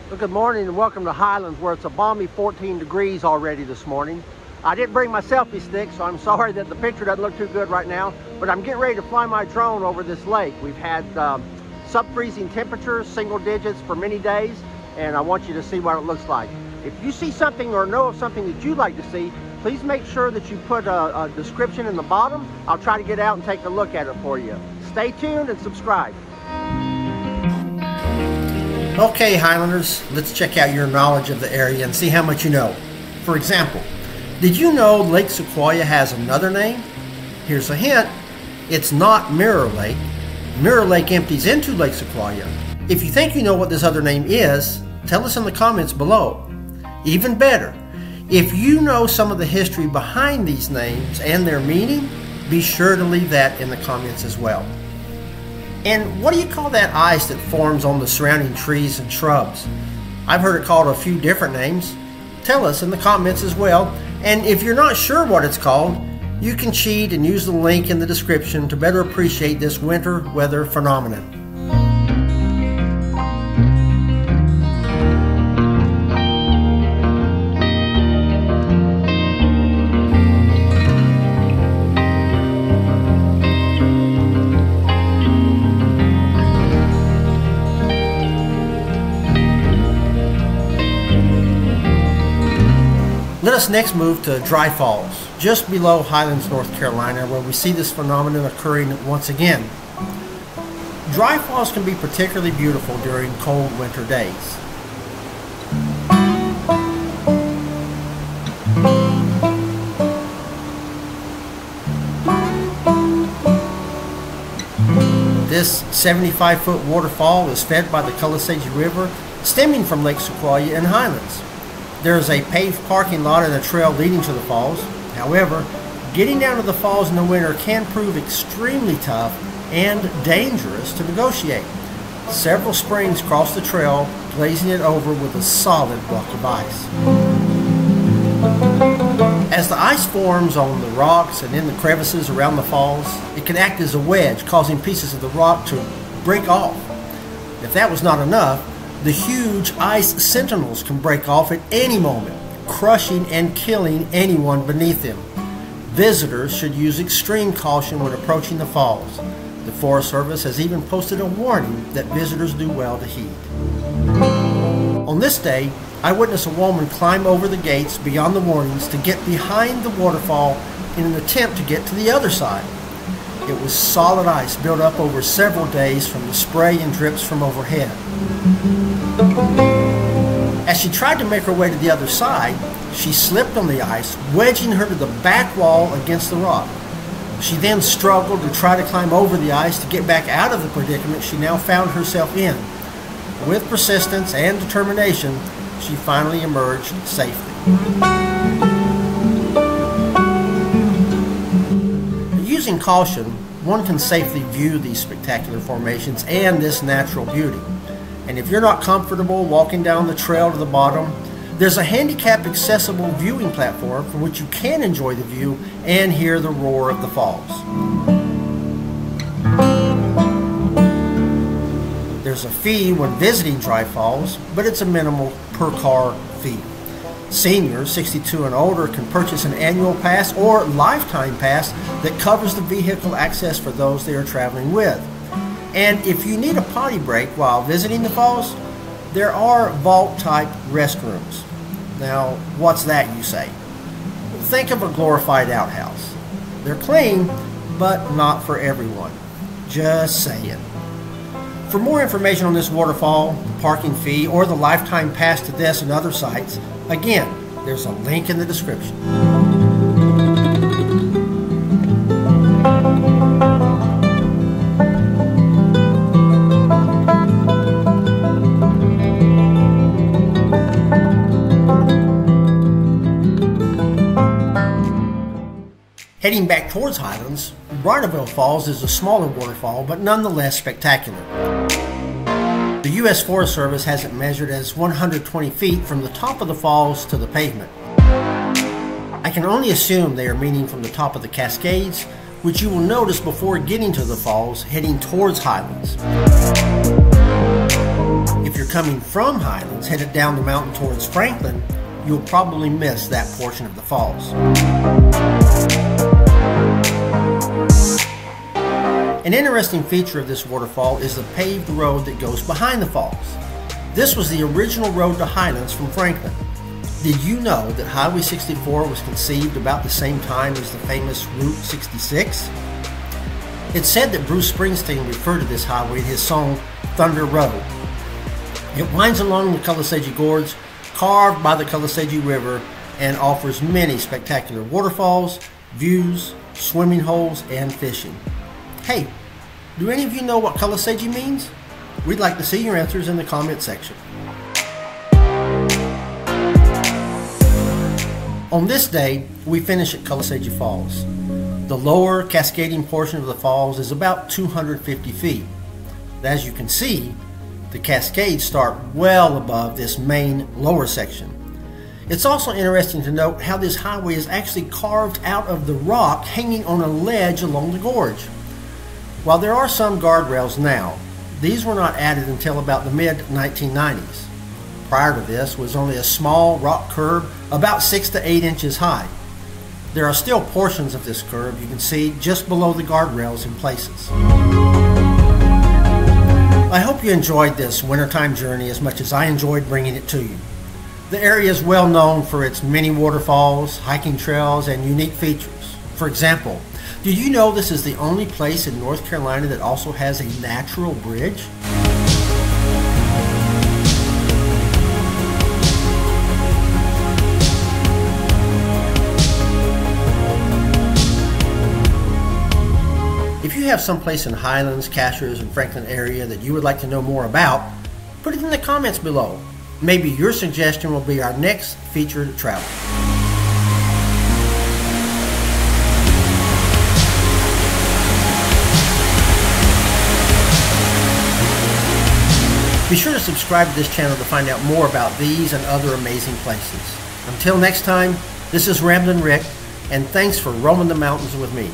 Well, good morning and welcome to Highlands, where it's a balmy 14 degrees already this morning. I didn't bring my selfie stick, so I'm sorry that the picture doesn't look too good right now, but I'm getting ready to fly my drone over this lake. We've had sub-freezing temperatures, single digits for many days, and I want you to see what it looks like. If you see something or know of something that you'd like to see, please make sure that you put a description in the bottom. I'll try to get out and take a look at it for you. Stay tuned and subscribe. Okay, Highlanders, let's check out your knowledge of the area and see how much you know. For example, did you know Lake Sequoyah has another name? Here's a hint. It's not Mirror Lake. Mirror Lake empties into Lake Sequoyah. If you think you know what this other name is, tell us in the comments below. Even better, if you know some of the history behind these names and their meaning, be sure to leave that in the comments as well. And what do you call that ice that forms on the surrounding trees and shrubs? I've heard it called a few different names. Tell us in the comments as well. And if you're not sure what it's called, you can cheat and use the link in the description to better appreciate this winter weather phenomenon. Let us next move to Dry Falls, just below Highlands, North Carolina, where we see this phenomenon occurring once again. Dry Falls can be particularly beautiful during cold winter days. This 75-foot waterfall is fed by the Cullusaja River, stemming from Lake Sequoyah in Highlands. There is a paved parking lot and a trail leading to the falls. However, getting down to the falls in the winter can prove extremely tough and dangerous to negotiate. Several springs cross the trail, glazing it over with a solid block of ice. As the ice forms on the rocks and in the crevices around the falls, it can act as a wedge, causing pieces of the rock to break off. If that was not enough, the huge ice sentinels can break off at any moment, crushing and killing anyone beneath them. Visitors should use extreme caution when approaching the falls. The Forest Service has even posted a warning that visitors do well to heed. On this day, I witnessed a woman climb over the gates beyond the warnings to get behind the waterfall in an attempt to get to the other side. It was solid ice built up over several days from the spray and drips from overhead. As she tried to make her way to the other side, she slipped on the ice, wedging her to the back wall against the rock. She then struggled to try to climb over the ice to get back out of the predicament she now found herself in. With persistence and determination, she finally emerged safely. Using caution, one can safely view these spectacular formations and this natural beauty. And if you're not comfortable walking down the trail to the bottom, there's a handicap accessible viewing platform from which you can enjoy the view and hear the roar of the falls. There's a fee when visiting Dry Falls, but it's a minimal per car fee. Seniors 62 and older can purchase an annual pass or lifetime pass that covers the vehicle access for those they are traveling with. And if you need a potty break while visiting the falls, there are vault-type restrooms. Now, what's that, you say? Think of a glorified outhouse. They're clean, but not for everyone. Just saying. For more information on this waterfall, the parking fee, or the lifetime pass to this and other sites, again, there's a link in the description. Heading back towards Highlands, Bridal Falls is a smaller waterfall, but nonetheless spectacular. The U.S. Forest Service has it measured as 120 feet from the top of the falls to the pavement. I can only assume they are meaning from the top of the Cascades, which you will notice before getting to the falls heading towards Highlands. If you're coming from Highlands, headed down the mountain towards Franklin, you'll probably miss that portion of the falls. An interesting feature of this waterfall is the paved road that goes behind the falls. This was the original road to Highlands from Franklin. Did you know that Highway 64 was conceived about the same time as the famous Route 66? It's said that Bruce Springsteen referred to this highway in his song Thunder Road. It winds along the Cullusaja Gorge, carved by the Cullusaja River, and offers many spectacular waterfalls, views, swimming holes, and fishing. Hey, do any of you know what Cullusaja means? We'd like to see your answers in the comment section. On this day, we finish at Cullusaja Falls. The lower cascading portion of the falls is about 250 feet. As you can see, the cascades start well above this main lower section. It's also interesting to note how this highway is actually carved out of the rock hanging on a ledge along the gorge. While there are some guardrails now, these were not added until about the mid-1990s. Prior to this was only a small rock curb about 6 to 8 inches high. There are still portions of this curb you can see just below the guardrails in places. I hope you enjoyed this wintertime journey as much as I enjoyed bringing it to you. The area is well known for its many waterfalls, hiking trails, and unique features. For example, did you know this is the only place in North Carolina that also has a natural bridge? If you have someplace in Highlands, Cashers, and Franklin area that you would like to know more about, put it in the comments below. Maybe your suggestion will be our next featured travel. Be sure to subscribe to this channel to find out more about these and other amazing places. Until next time, this is Ramblin' Rick, and thanks for roaming the mountains with me.